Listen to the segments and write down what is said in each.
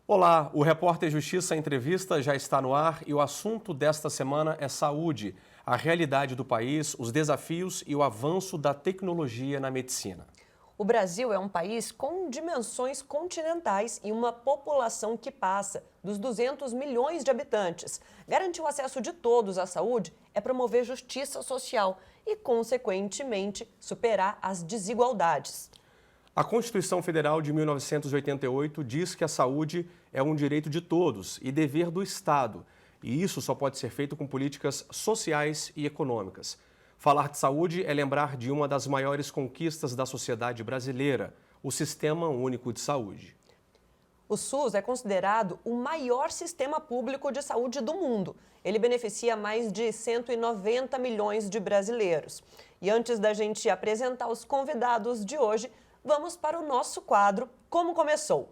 Olá, o Repórter Justiça Entrevista já está no ar e o assunto desta semana é saúde, a realidade do país, os desafios e o avanço da tecnologia na medicina. O Brasil é um país com dimensões continentais e uma população que passa dos 200 milhões de habitantes. Garantir o acesso de todos à saúde é promover justiça social e, consequentemente, superar as desigualdades. A Constituição Federal de 1988 diz que a saúde é um direito de todos e dever do Estado, e isso só pode ser feito com políticas sociais e econômicas. Falar de saúde é lembrar de uma das maiores conquistas da sociedade brasileira, o Sistema Único de Saúde. O SUS é considerado o maior sistema público de saúde do mundo. Ele beneficia mais de 190 milhões de brasileiros. E antes da gente apresentar os convidados de hoje, vamos para o nosso quadro Como Começou.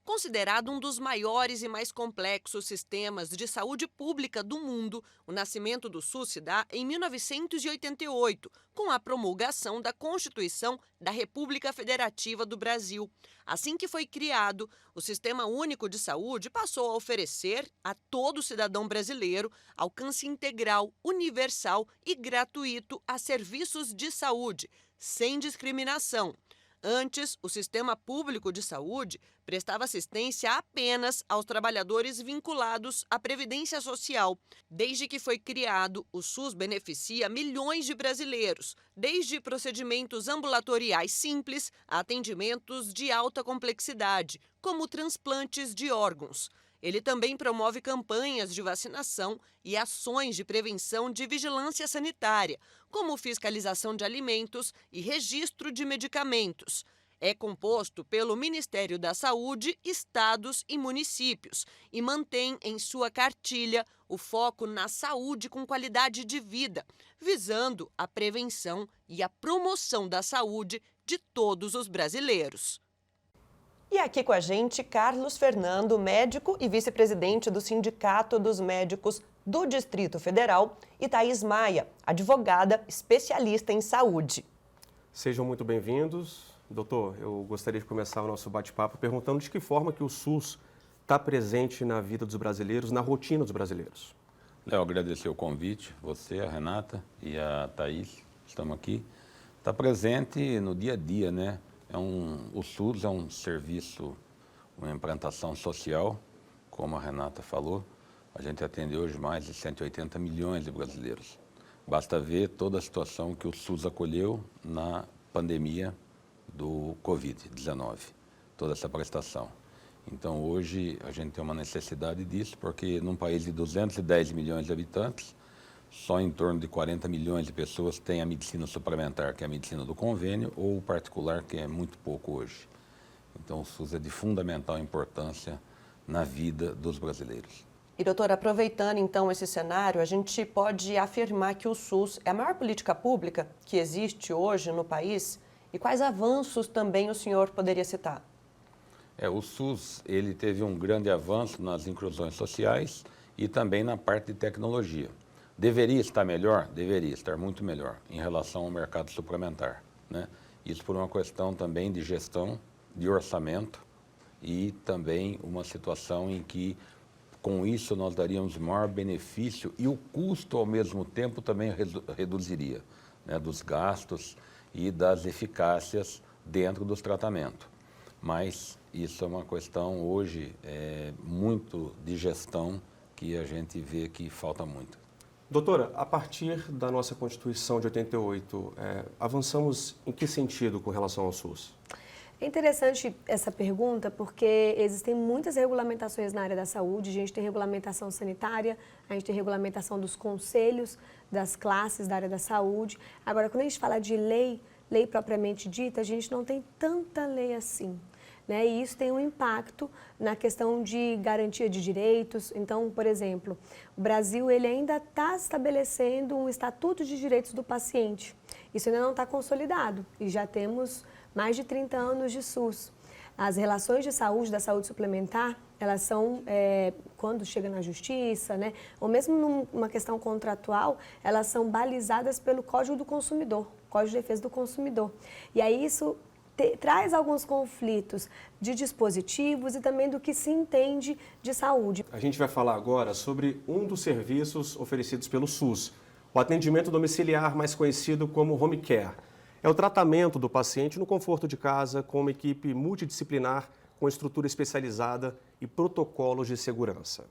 Considerado um dos maiores e mais complexos sistemas de saúde pública do mundo, o nascimento do SUS se dá em 1988, com a promulgação da Constituição da República Federativa do Brasil. Assim que foi criado, o Sistema Único de Saúde passou a oferecer a todo cidadão brasileiro alcance integral, universal e gratuito a serviços de saúde, sem discriminação. Antes, o Sistema Público de Saúde prestava assistência apenas aos trabalhadores vinculados à Previdência Social. Desde que foi criado, o SUS beneficia milhões de brasileiros, desde procedimentos ambulatoriais simples a atendimentos de alta complexidade, como transplantes de órgãos. Ele também promove campanhas de vacinação e ações de prevenção de vigilância sanitária, como fiscalização de alimentos e registro de medicamentos. É composto pelo Ministério da Saúde, estados e municípios e mantém em sua cartilha o foco na saúde com qualidade de vida, visando a prevenção e a promoção da saúde de todos os brasileiros. E aqui com a gente, Carlos Fernando, médico e vice-presidente do Sindicato dos Médicos do Distrito Federal, e Thaís Maia, advogada especialista em saúde. Sejam muito bem-vindos. Doutor, eu gostaria de começar o nosso bate-papo perguntando de que forma que o SUS está presente na vida dos brasileiros, na rotina dos brasileiros. Léo, agradecer o convite, você, a Renata e a Thaís, estamos aqui. Está presente no dia a dia, né? O SUS é um serviço, uma implantação social, como a Renata falou. A gente atende hoje mais de 180 milhões de brasileiros. Basta ver toda a situação que o SUS acolheu na pandemia do Covid-19, toda essa prestação. Então, hoje, a gente tem uma necessidade disso, porque num país de 210 milhões de habitantes, só em torno de 40 milhões de pessoas têm a medicina suplementar, que é a medicina do convênio, ou o particular, que é muito pouco hoje. Então, o SUS é de fundamental importância na vida dos brasileiros. E, doutora, aproveitando então esse cenário, a gente pode afirmar que o SUS é a maior política pública que existe hoje no país? E quais avanços também o senhor poderia citar? O SUS ele teve um grande avanço nas inclusões sociais e também na parte de tecnologia. Deveria estar melhor? Deveria estar muito melhor em relação ao mercado suplementar, né? Isso por uma questão também de gestão, de orçamento e também uma situação em que, com isso, nós daríamos maior benefício e o custo, ao mesmo tempo, também reduziria, né, dos gastos e das eficácias dentro dos tratamentos. Mas isso é uma questão, hoje, muito de gestão que a gente vê que falta muito. Doutora, a partir da nossa Constituição de 88, avançamos em que sentido com relação ao SUS? É interessante essa pergunta porque existem muitas regulamentações na área da saúde. A gente tem regulamentação sanitária, a gente tem regulamentação dos conselhos, das classes da área da saúde. Agora, quando a gente fala de lei propriamente dita, a gente não tem tanta lei assim, né? E isso tem um impacto na questão de garantia de direitos. Então, por exemplo, o Brasil ele ainda está estabelecendo um estatuto de direitos do paciente. Isso ainda não está consolidado e já temos mais de 30 anos de SUS. As relações de saúde, da saúde suplementar, elas são, quando chega na justiça, né, ou mesmo numa questão contratual, elas são balizadas pelo Código do Consumidor, Código de Defesa do Consumidor. E aí isso traz alguns conflitos de dispositivos e também do que se entende de saúde. A gente vai falar agora sobre um dos serviços oferecidos pelo SUS, o atendimento domiciliar, mais conhecido como home care. É o tratamento do paciente no conforto de casa com uma equipe multidisciplinar com estrutura especializada e protocolos de segurança.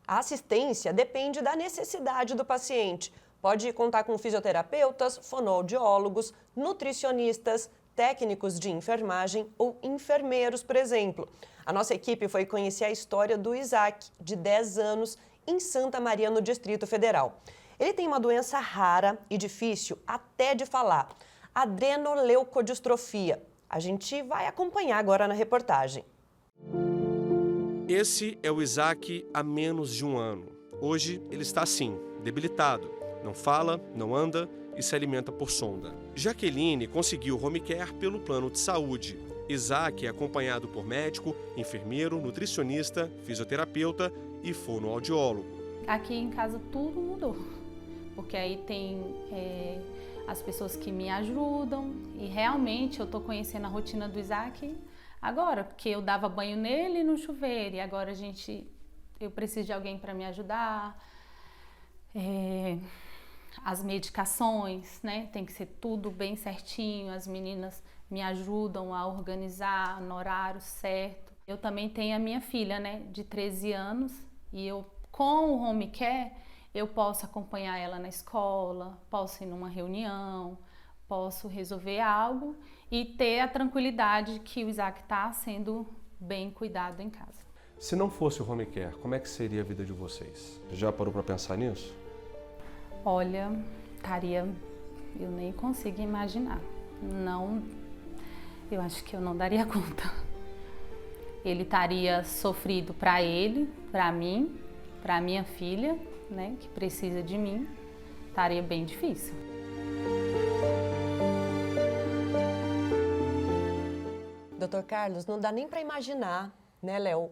A assistência depende da necessidade do paciente. Pode contar com fisioterapeutas, fonoaudiólogos, nutricionistas, técnicos de enfermagem ou enfermeiros, por exemplo. A nossa equipe foi conhecer a história do Isaac, de 10 anos, em Santa Maria, no Distrito Federal. Ele tem uma doença rara e difícil até de falar, adrenoleucodistrofia. A gente vai acompanhar agora na reportagem. Esse é o Isaac há menos de um ano. Hoje ele está assim, debilitado. Não fala, não anda e se alimenta por sonda. Jaqueline conseguiu home care pelo plano de saúde. Isaac é acompanhado por médico, enfermeiro, nutricionista, fisioterapeuta e fonoaudiólogo. Aqui em casa tudo mudou, porque aí tem as pessoas que me ajudam e realmente eu estou conhecendo a rotina do Isaac agora, porque eu dava banho nele no chuveiro e agora eu preciso de alguém para me ajudar. As medicações, né? Tem que ser tudo bem certinho, as meninas me ajudam a organizar no horário certo. Eu também tenho a minha filha, né, de 13 anos e com o home care, eu posso acompanhar ela na escola, posso ir numa reunião, posso resolver algo e ter a tranquilidade que o Isaac está sendo bem cuidado em casa. Se não fosse o home care, como é que seria a vida de vocês? Já parou para pensar nisso? Olha, eu nem consigo imaginar. Não, eu acho que eu não daria conta. Ele estaria sofrido para ele, para mim, para minha filha, né, que precisa de mim. Estaria bem difícil. Doutor Carlos, não dá nem para imaginar, né, Léo,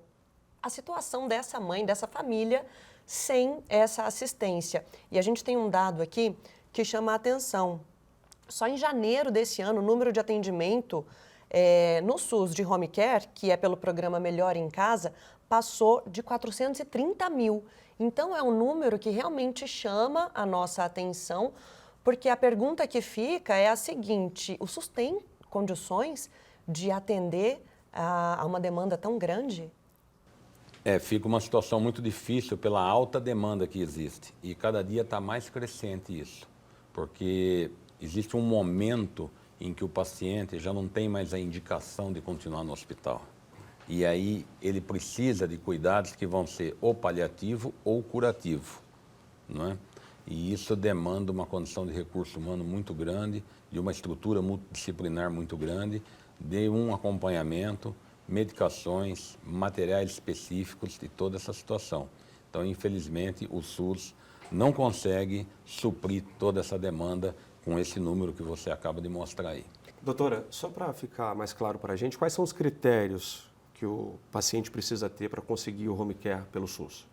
a situação dessa mãe, dessa família, sem essa assistência. E a gente tem um dado aqui que chama a atenção. Só em janeiro desse ano, o número de atendimento no SUS de home care, que é pelo programa Melhor em Casa, passou de 430 mil. Então, é um número que realmente chama a nossa atenção, porque a pergunta que fica é a seguinte: o SUS tem condições de atender a uma demanda tão grande? Fica uma situação muito difícil pela alta demanda que existe. E cada dia está mais crescente isso, porque existe um momento em que o paciente já não tem mais a indicação de continuar no hospital. E aí ele precisa de cuidados que vão ser ou paliativo ou curativo, não é? E isso demanda uma condição de recurso humano muito grande, de uma estrutura multidisciplinar muito grande, de um acompanhamento, medicações, materiais específicos de toda essa situação. Então, infelizmente, o SUS não consegue suprir toda essa demanda com esse número que você acaba de mostrar aí. Doutora, só para ficar mais claro para a gente, quais são os critérios que o paciente precisa ter para conseguir o home care pelo SUS?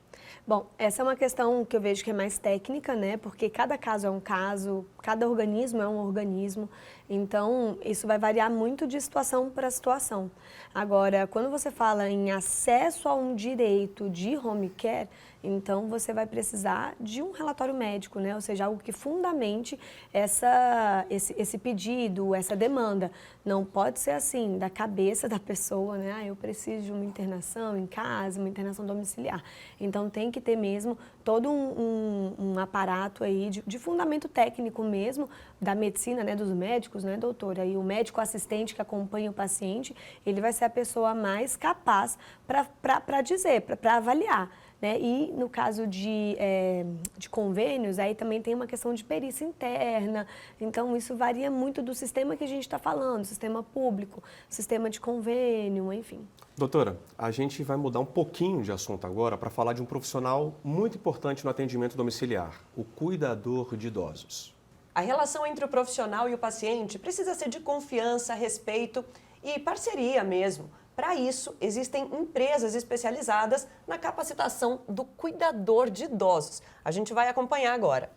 Bom, essa é uma questão que eu vejo que é mais técnica, né? Porque cada caso é um caso, cada organismo é um organismo. Então, isso vai variar muito de situação para situação. Agora, quando você fala em acesso a um direito de home care, então você vai precisar de um relatório médico, né? Ou seja, algo que fundamente esse pedido, essa demanda. Não pode ser assim, da cabeça da pessoa, né? Ah, eu preciso de uma internação em casa, uma internação domiciliar. Então, tem que ter mesmo todo um aparato aí de fundamento técnico mesmo, da medicina, né, dos médicos, né, doutora? E o médico assistente que acompanha o paciente, ele vai ser a pessoa mais capaz para dizer, para avaliar. Né? E no caso de convênios, aí também tem uma questão de perícia interna, então isso varia muito do sistema que a gente está falando, sistema público, sistema de convênio, enfim. Doutora, a gente vai mudar um pouquinho de assunto agora para falar de um profissional muito importante no atendimento domiciliar, o cuidador de idosos. A relação entre o profissional e o paciente precisa ser de confiança, respeito e parceria mesmo. Para isso, existem empresas especializadas na capacitação do cuidador de idosos. A gente vai acompanhar agora.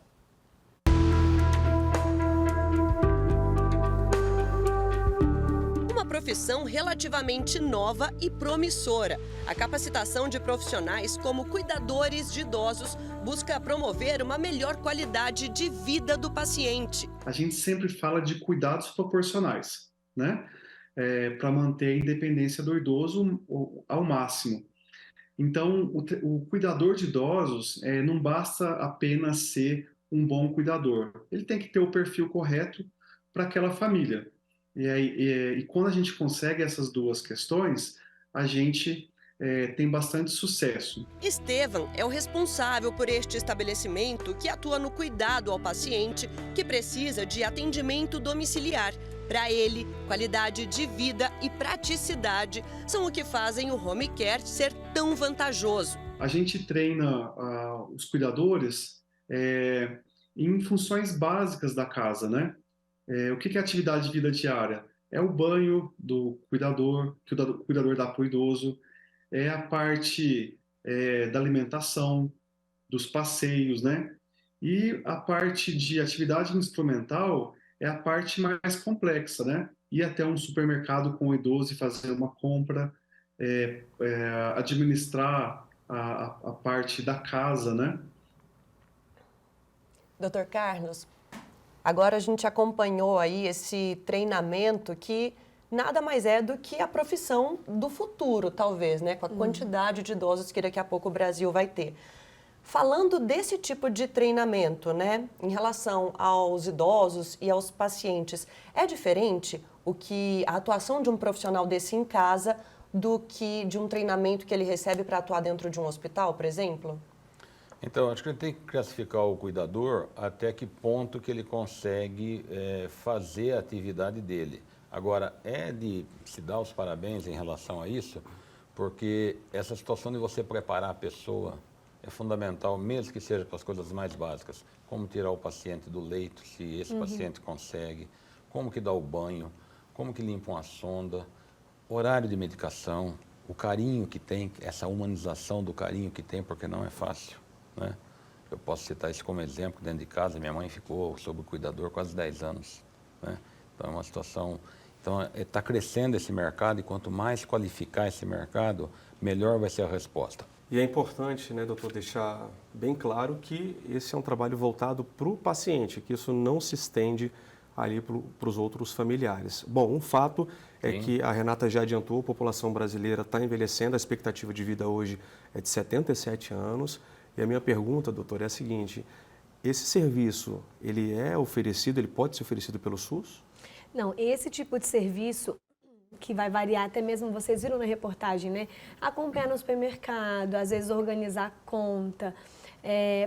Uma profissão relativamente nova e promissora. A capacitação de profissionais como cuidadores de idosos busca promover uma melhor qualidade de vida do paciente. A gente sempre fala de cuidados proporcionais, né? Para manter a independência do idoso ao máximo. Então, o cuidador de idosos não basta apenas ser um bom cuidador. Ele tem que ter o perfil correto para aquela família. E quando a gente consegue essas duas questões, a gente tem bastante sucesso. Estevam é o responsável por este estabelecimento que atua no cuidado ao paciente que precisa de atendimento domiciliar. Para ele, qualidade de vida e praticidade são o que fazem o home care ser tão vantajoso. A gente treina os cuidadores em funções básicas da casa, né? O que é atividade de vida diária? É o banho do cuidador, que o cuidador dá para o idoso, é a parte da alimentação, dos passeios, né? E a parte de atividade instrumental é a parte mais complexa, né? Ir até um supermercado com o idoso e fazer uma compra, administrar a parte da casa, né? Dr. Carlos, agora a gente acompanhou aí esse treinamento que nada mais é do que a profissão do futuro, talvez, né? Com a quantidade de idosos que daqui a pouco o Brasil vai ter. Falando desse tipo de treinamento, né, em relação aos idosos e aos pacientes, é diferente a atuação de um profissional desse em casa do que de um treinamento que ele recebe para atuar dentro de um hospital, por exemplo? Então, acho que a gente tem que classificar o cuidador até que ponto que ele consegue fazer a atividade dele. Agora, é de se dar os parabéns em relação a isso, porque essa situação de você preparar a pessoa é fundamental, mesmo que seja para as coisas mais básicas, como tirar o paciente do leito, se esse paciente consegue, como que dá o banho, como que limpa uma sonda, horário de medicação, o carinho que tem, essa humanização do carinho que tem, porque não é fácil, né? Eu posso citar isso como exemplo, dentro de casa, minha mãe ficou sob o cuidador quase 10 anos, né? Então é uma situação... Então, está crescendo esse mercado e quanto mais qualificar esse mercado, melhor vai ser a resposta. E é importante, né, doutor, deixar bem claro que esse é um trabalho voltado para o paciente, que isso não se estende ali para os outros familiares. Bom, um fato é que a Renata já adiantou, a população brasileira está envelhecendo, a expectativa de vida hoje é de 77 anos. E a minha pergunta, doutor, é a seguinte: esse serviço, ele pode ser oferecido pelo SUS? Não, esse tipo de serviço que vai variar, até mesmo vocês viram na reportagem, né? Acompanhar no supermercado, às vezes organizar conta,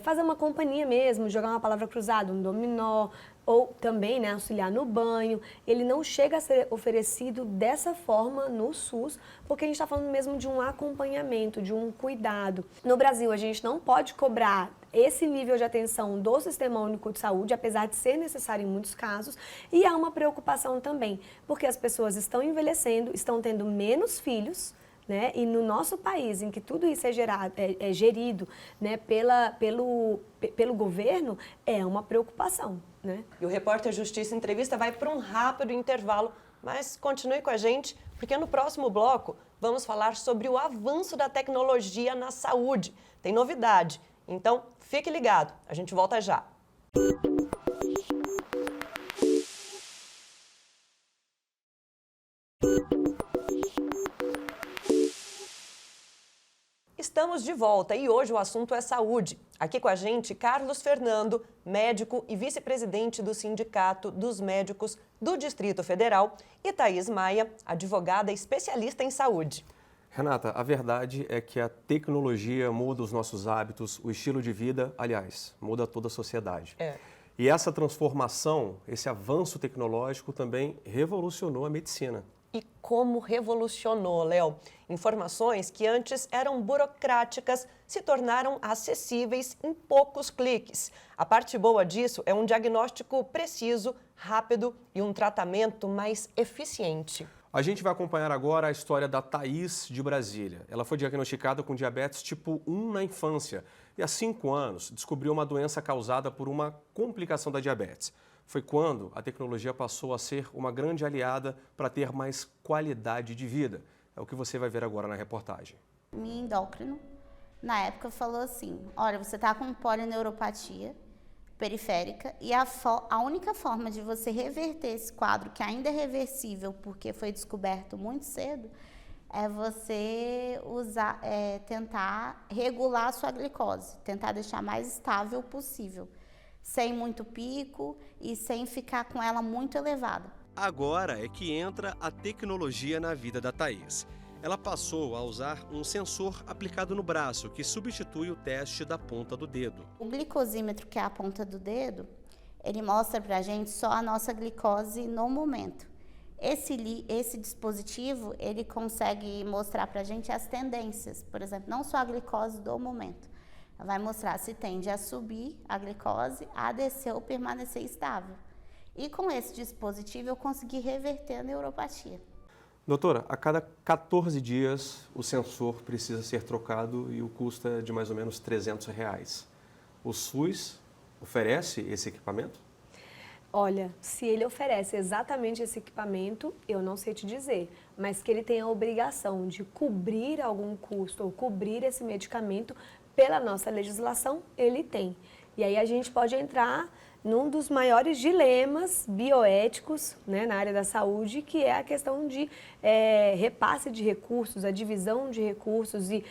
fazer uma companhia mesmo, jogar uma palavra cruzada, um dominó, ou também, né, auxiliar no banho. Ele não chega a ser oferecido dessa forma no SUS, porque a gente está falando mesmo de um acompanhamento, de um cuidado. No Brasil, a gente não pode cobrar esse nível de atenção do Sistema Único de Saúde, apesar de ser necessário em muitos casos, e há uma preocupação também, porque as pessoas estão envelhecendo, estão tendo menos filhos, né? E no nosso país, em que tudo isso é gerido, né, pelo governo, é uma preocupação, né? E o Repórter Justiça Entrevista vai para um rápido intervalo, mas continue com a gente, porque no próximo bloco vamos falar sobre o avanço da tecnologia na saúde. Tem novidade, então fique ligado, a gente volta já. Estamos de volta e hoje o assunto é saúde. Aqui com a gente, Carlos Fernando, médico e vice-presidente do Sindicato dos Médicos do Distrito Federal, e Thaís Maia, advogada especialista em saúde. Renata, a verdade é que a tecnologia muda os nossos hábitos, o estilo de vida, aliás, muda toda a sociedade. E essa transformação, esse avanço tecnológico também revolucionou a medicina. E como revolucionou, Léo? Informações que antes eram burocráticas se tornaram acessíveis em poucos cliques. A parte boa disso é um diagnóstico preciso, rápido e um tratamento mais eficiente. A gente vai acompanhar agora a história da Thaís de Brasília. Ela foi diagnosticada com diabetes tipo 1 na infância e há 5 anos descobriu uma doença causada por uma complicação da diabetes. Foi quando a tecnologia passou a ser uma grande aliada para ter mais qualidade de vida. É o que você vai ver agora na reportagem. Minha endócrino, na época, falou assim, olha, você está com polineuropatia periférica e a única forma de você reverter esse quadro, que ainda é reversível porque foi descoberto muito cedo, é você tentar regular a sua glicose, tentar deixar mais estável possível, sem muito pico e sem ficar com ela muito elevada. Agora é que entra a tecnologia na vida da Thaís. Ela passou a usar um sensor aplicado no braço, que substitui o teste da ponta do dedo. O glicosímetro, que é a ponta do dedo, ele mostra pra gente só a nossa glicose no momento. Esse dispositivo, ele consegue mostrar pra gente as tendências, por exemplo, não só a glicose do momento. Vai mostrar se tende a subir a glicose, a descer ou permanecer estável. E com esse dispositivo eu consegui reverter a neuropatia. Doutora, a cada 14 dias o sensor precisa ser trocado e o custo é de mais ou menos R$300. O SUS oferece esse equipamento? Olha, se ele oferece exatamente esse equipamento, eu não sei te dizer, mas que ele tem a obrigação de cobrir algum custo ou cobrir esse medicamento pela nossa legislação, ele tem. E aí a gente pode entrar num dos maiores dilemas bioéticos, né, na área da saúde, que é a questão de repasse de recursos, a divisão de recursos. E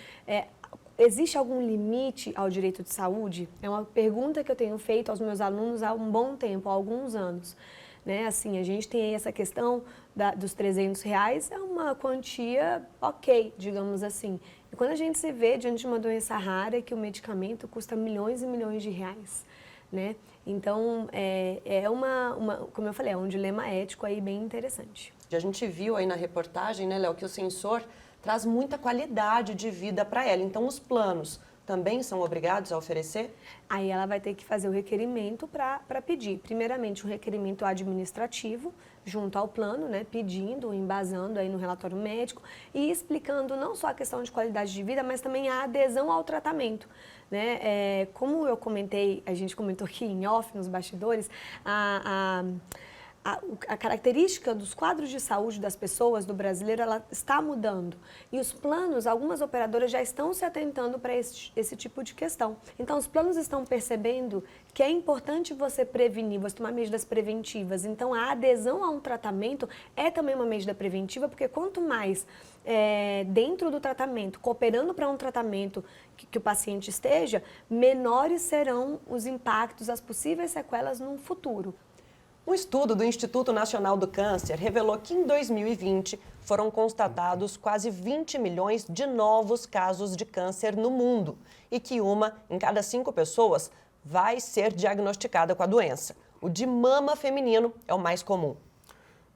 existe algum limite ao direito de saúde? É uma pergunta que eu tenho feito aos meus alunos há um bom tempo, há alguns anos. Né? Assim, a gente tem essa questão dos R$300, é uma quantia ok, digamos assim. E quando a gente se vê diante de uma doença rara, que o medicamento custa milhões e milhões de reais, né? Então, como eu falei, é um dilema ético aí bem interessante. A gente viu aí na reportagem, né, Léo, que o sensor traz muita qualidade de vida para ela. Então, os planos também são obrigados a oferecer? Aí ela vai ter que fazer o requerimento para pedir. Primeiramente, um requerimento administrativo junto ao plano, né, pedindo, embasando aí no relatório médico e explicando não só a questão de qualidade de vida, mas também a adesão ao tratamento. Né? Como eu comentei, a gente comentou aqui em off, nos bastidores, a característica dos quadros de saúde das pessoas, do brasileiro, ela está mudando. E os planos, algumas operadoras já estão se atentando para esse tipo de questão. Então, os planos estão percebendo que é importante você prevenir, você tomar medidas preventivas. Então, a adesão a um tratamento é também uma medida preventiva, porque quanto mais dentro do tratamento, cooperando para um tratamento que o paciente esteja, menores serão os impactos, as possíveis sequelas no futuro. Um estudo do Instituto Nacional do Câncer revelou que em 2020 foram constatados quase 20 milhões de novos casos de câncer no mundo e que 1 em cada 5 pessoas vai ser diagnosticada com a doença. O de mama feminino é o mais comum.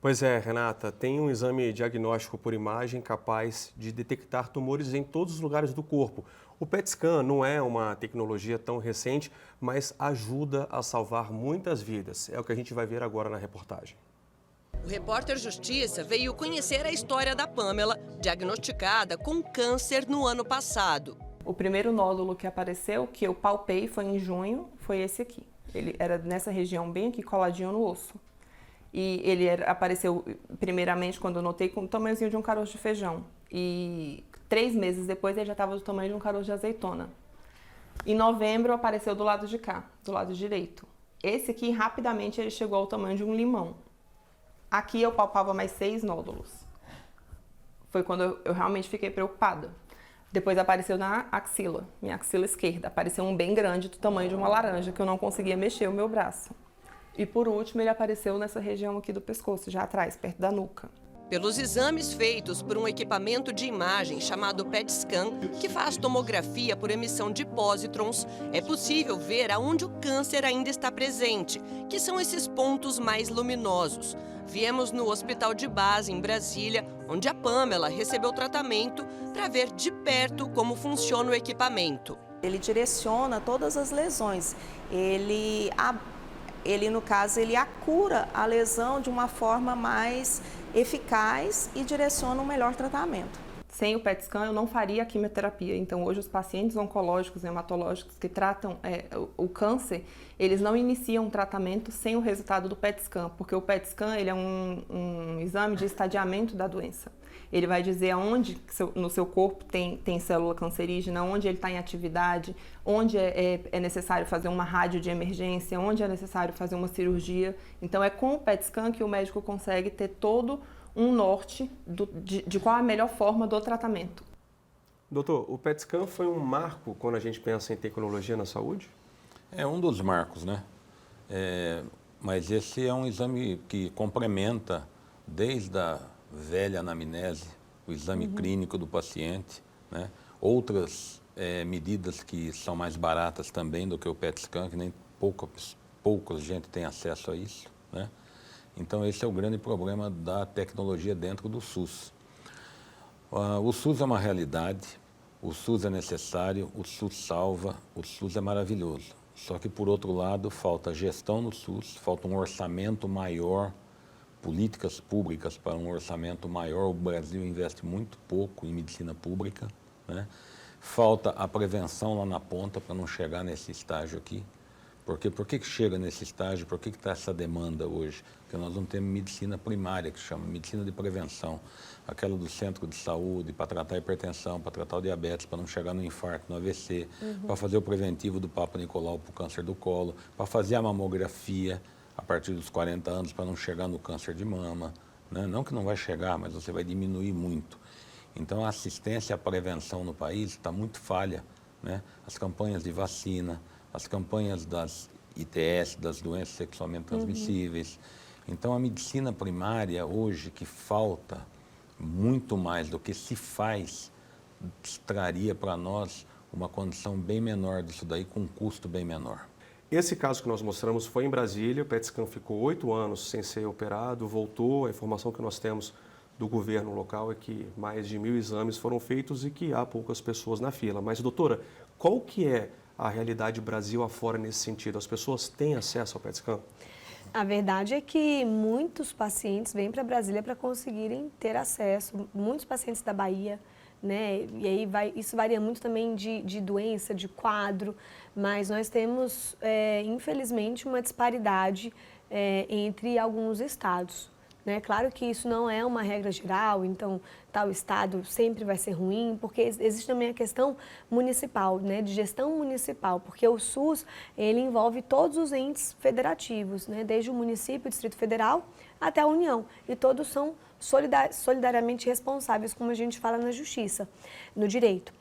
Pois é, Renata, tem um exame diagnóstico por imagem capaz de detectar tumores em todos os lugares do corpo. O PET scan não é uma tecnologia tão recente, mas ajuda a salvar muitas vidas. É o que a gente vai ver agora na reportagem. O repórter Justiça veio conhecer a história da Pamela, diagnosticada com câncer no ano passado. O primeiro nódulo que apareceu, que eu palpei, foi em junho, foi esse aqui. Ele era nessa região bem aqui, coladinho no osso. E ele apareceu primeiramente quando eu notei com o tamanhozinho de um caroço de feijão. E 3 meses depois ele já estava do tamanho de um caroço de azeitona. Em novembro apareceu do lado de cá, do lado direito. Esse aqui, rapidamente, ele chegou ao tamanho de um limão. Aqui eu palpava mais 6 nódulos. Foi quando eu realmente fiquei preocupada. Depois apareceu na axila, minha axila esquerda. Apareceu um bem grande, do tamanho de uma laranja, que eu não conseguia mexer o meu braço. E por último, ele apareceu nessa região aqui do pescoço, já atrás, perto da nuca. Pelos exames feitos por um equipamento de imagem chamado PET scan, que faz tomografia por emissão de pósitrons, é possível ver aonde o câncer ainda está presente, que são esses pontos mais luminosos. Viemos no Hospital de Base, em Brasília, onde a Pamela recebeu tratamento para ver de perto como funciona o equipamento. Ele direciona todas as lesões. Ele no caso, ele acura a lesão de uma forma mais eficaz e direciona um melhor tratamento. Sem o PET scan eu não faria a quimioterapia. Então hoje os pacientes oncológicos, hematológicos que tratam o câncer, eles não iniciam o tratamento sem o resultado do PET scan, porque o PET scan ele é um exame de estadiamento da doença. Ele vai dizer aonde no seu corpo tem célula cancerígena, onde ele está em atividade, onde é necessário fazer uma rádio de emergência, onde é necessário fazer uma cirurgia. Então é com o PET scan que o médico consegue ter todo um norte de qual a melhor forma do tratamento. Doutor, o PET scan foi um marco quando a gente pensa em tecnologia na saúde? É um dos marcos, né? Mas esse é um exame que complementa desde a velha anamnese, o exame clínico do paciente, né? Outras medidas que são mais baratas também do que o PET scan, que nem pouca gente tem acesso a isso, né? Então esse é o grande problema da tecnologia dentro do SUS. O SUS é uma realidade, o SUS é necessário, o SUS salva, o SUS é maravilhoso. Só que, por outro lado, falta gestão no SUS, falta um orçamento maior, políticas públicas para um orçamento maior. O Brasil investe muito pouco em medicina pública, né? Falta a prevenção lá na ponta para não chegar nesse estágio aqui. Porque por que chega nesse estágio? Por que está essa demanda hoje? Porque nós não temos medicina primária, que chama medicina de prevenção. Aquela do centro de saúde, para tratar a hipertensão, para tratar o diabetes, para não chegar no infarto, no AVC, para fazer o preventivo do Papa Nicolau para o câncer do colo, para fazer a mamografia a partir dos 40 anos, para não chegar no câncer de mama, né? Não que não vai chegar, mas você vai diminuir muito. Então, a assistência à prevenção no país está muito falha, né? As campanhas de vacina, as campanhas das ITS, das doenças sexualmente transmissíveis. Então, a medicina primária hoje, que falta muito mais do que se faz, traria para nós uma condição bem menor disso daí, com um custo bem menor. Esse caso que nós mostramos foi em Brasília, o PET scan ficou 8 anos sem ser operado, voltou. A informação que nós temos do governo local é que mais de 1.000 exames foram feitos e que há poucas pessoas na fila. Mas, doutora, qual que é a realidade Brasil afora nesse sentido? As pessoas têm acesso ao PET scan? A verdade é que muitos pacientes vêm para Brasília para conseguirem ter acesso, muitos pacientes da Bahia, né? E aí isso varia muito também de doença, de quadro, mas nós temos, infelizmente, uma disparidade entre alguns estados. Né? Claro que isso não é uma regra geral, então tal estado sempre vai ser ruim, porque existe também a questão municipal, né? De gestão municipal, porque o SUS ele envolve todos os entes federativos, né? Desde o município, o Distrito Federal até a União, e todos são solidariamente responsáveis, como a gente fala na justiça, no direito.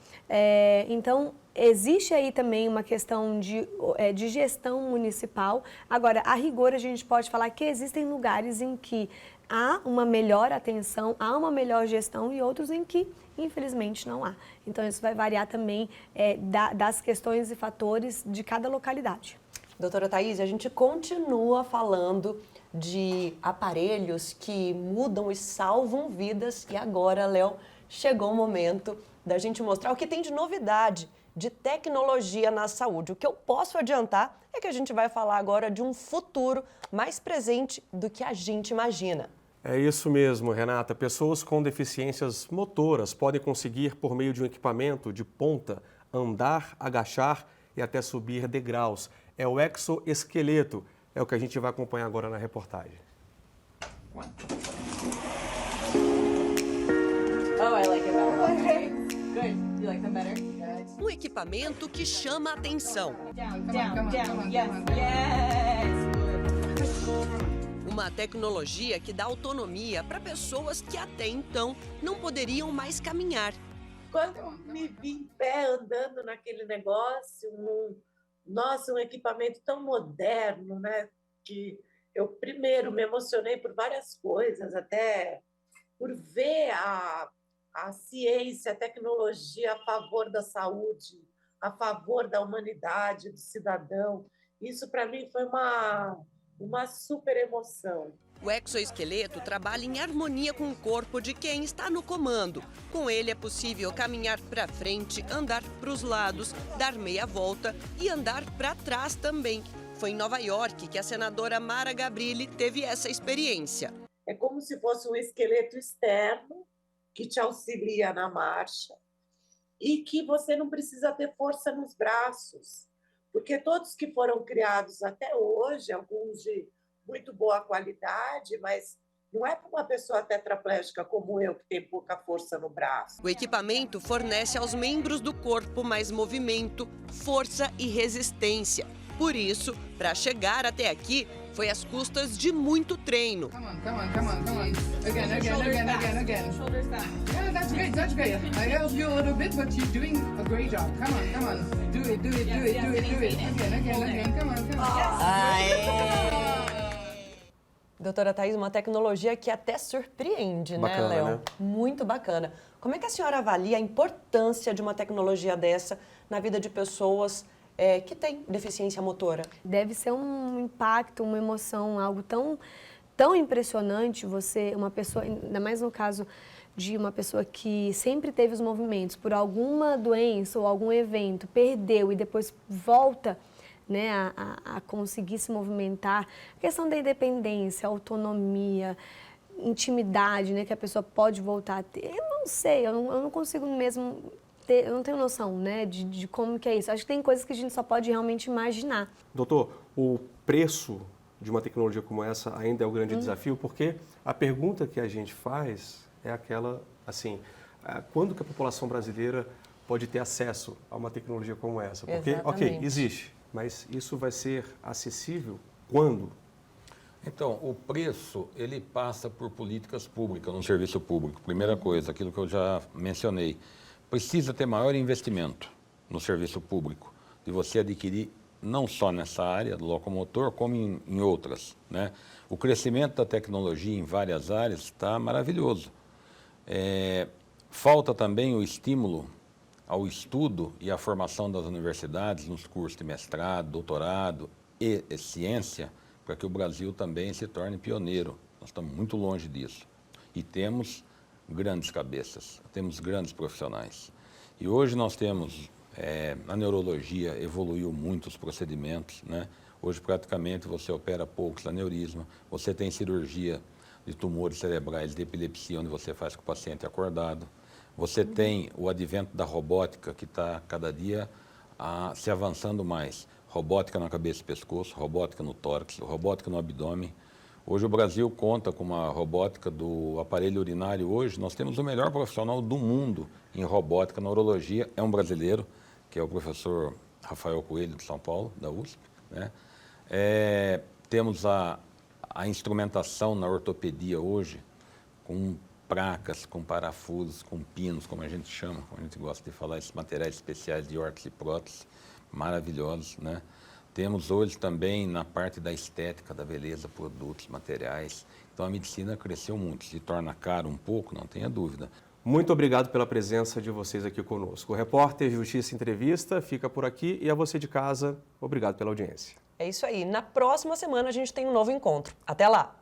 Então, existe aí também uma questão de gestão municipal. Agora, a rigor, a gente pode falar que existem lugares em que há uma melhor atenção, há uma melhor gestão e outros em que, infelizmente, não há. Então, isso vai variar também das questões e fatores de cada localidade. Doutora Thaís, a gente continua falando de aparelhos que mudam e salvam vidas e agora, Léo, chegou o momento da gente mostrar o que tem de novidade, de tecnologia na saúde. O que eu posso adiantar é que a gente vai falar agora de um futuro mais presente do que a gente imagina. É isso mesmo, Renata. Pessoas com deficiências motoras podem conseguir, por meio de um equipamento de ponta, andar, agachar e até subir degraus. É o exoesqueleto. É o que a gente vai acompanhar agora na reportagem. Oh, I like it better. Okay. Good. You like them better? Um equipamento que chama a atenção. Down. Yes. Uma tecnologia que dá autonomia para pessoas que até então não poderiam mais caminhar. Quando eu me vi em pé andando naquele negócio, um equipamento tão moderno, né? Que eu primeiro me emocionei por várias coisas, até por ver a ciência, a tecnologia a favor da saúde, a favor da humanidade, do cidadão. Isso, para mim, foi uma super emoção. O exoesqueleto trabalha em harmonia com o corpo de quem está no comando. Com ele é possível caminhar para frente, andar para os lados, dar meia volta e andar para trás também. Foi em Nova York que a senadora Mara Gabrilli teve essa experiência. É como se fosse um esqueleto externo que te auxilia na marcha e que você não precisa ter força nos braços, porque todos que foram criados até hoje, alguns de muito boa qualidade, mas não é para uma pessoa tetraplégica como eu, que tem pouca força no braço. O equipamento fornece aos membros do corpo mais movimento, força e resistência. Por isso, para chegar até aqui, foi às custas de muito treino. Come on. Again. Shoulders back. Yeah, that's great. I helped you a little bit, but you're doing a great job. Come on. Do it. Again. Come on. Doutora Thaís, uma tecnologia que até surpreende, né, Léo? Né? Muito bacana. Como é que a senhora avalia a importância de uma tecnologia dessa na vida de pessoas que têm deficiência motora? Deve ser um impacto, uma emoção, algo tão impressionante você, uma pessoa, ainda mais no caso de uma pessoa que sempre teve os movimentos por alguma doença ou algum evento, perdeu e depois volta, né, a conseguir se movimentar. A questão da independência, autonomia, intimidade, né, que a pessoa pode voltar a ter. Eu não sei, eu não consigo mesmo ter, eu não tenho noção, né, de como que é isso. Acho que tem coisas que a gente só pode realmente imaginar. Doutor, o preço de uma tecnologia como essa ainda é o grande desafio, porque a pergunta que a gente faz é aquela, assim, quando que a população brasileira pode ter acesso a uma tecnologia como essa? Porque, ok, existe, mas isso vai ser acessível quando? Então, o preço, ele passa por políticas públicas no serviço público. Primeira coisa, aquilo que eu já mencionei, precisa ter maior investimento no serviço público, de você adquirir não só nessa área do locomotor, como em outras, né? O crescimento da tecnologia em várias áreas está maravilhoso. Falta também o estímulo ao estudo e à formação das universidades nos cursos de mestrado, doutorado e ciência, para que o Brasil também se torne pioneiro. Nós estamos muito longe disso. E temos grandes cabeças, temos grandes profissionais. E hoje nós temos, a neurologia evoluiu muito os procedimentos, né? Hoje praticamente você opera poucos aneurisma, você tem cirurgia de tumores cerebrais, de epilepsia, onde você faz com o paciente acordado. Você tem o advento da robótica, que está cada dia se avançando mais. Robótica na cabeça e pescoço, robótica no tórax, robótica no abdômen. Hoje o Brasil conta com uma robótica do aparelho urinário. Hoje nós temos o melhor profissional do mundo em robótica na urologia, é um brasileiro, que é o professor Rafael Coelho, de São Paulo, da USP, né? Temos a instrumentação na ortopedia hoje, com placas, com parafusos, com pinos, como a gente chama, como a gente gosta de falar, esses materiais especiais de órtese e prótese, maravilhosos, né? Temos hoje também na parte da estética, da beleza, produtos, materiais. Então a medicina cresceu muito, se torna caro um pouco, não tenha dúvida. Muito obrigado pela presença de vocês aqui conosco. O Repórter Justiça Entrevista fica por aqui e a você de casa, obrigado pela audiência. É isso aí. Na próxima semana a gente tem um novo encontro. Até lá!